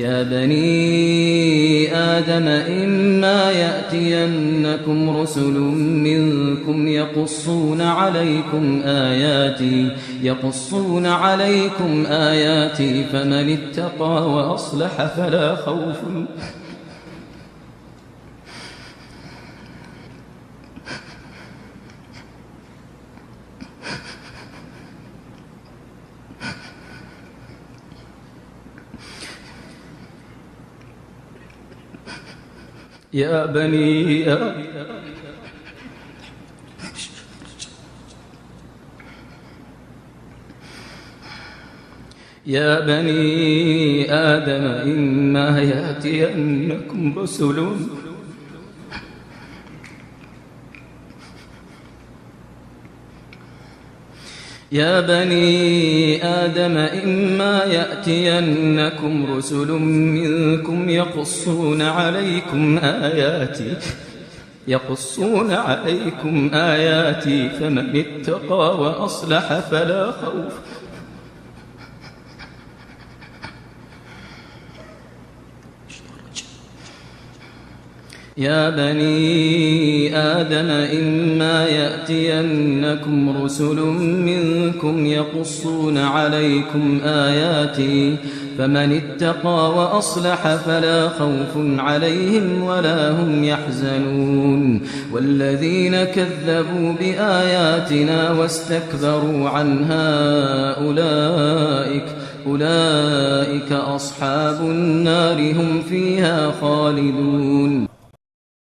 يا بني آدم إما يأتينكم رسل منكم يقصون عليكم آياتي فمن اتقى وأصلح فلا خوف يا بني آدم إما يأتينكم رسل يا بني آدم إما يأتينكم رسل منكم يقصون عليكم آياتي فمن اتقى وأصلح فلا خوف يا بني آدم إما يأتينكم رسل منكم يقصون عليكم آياتي فمن اتقى وأصلح فلا خوف عليهم ولا هم يحزنون والذين كذبوا بآياتنا واستكبروا عنها أولئك أصحاب النار هم فيها خالدون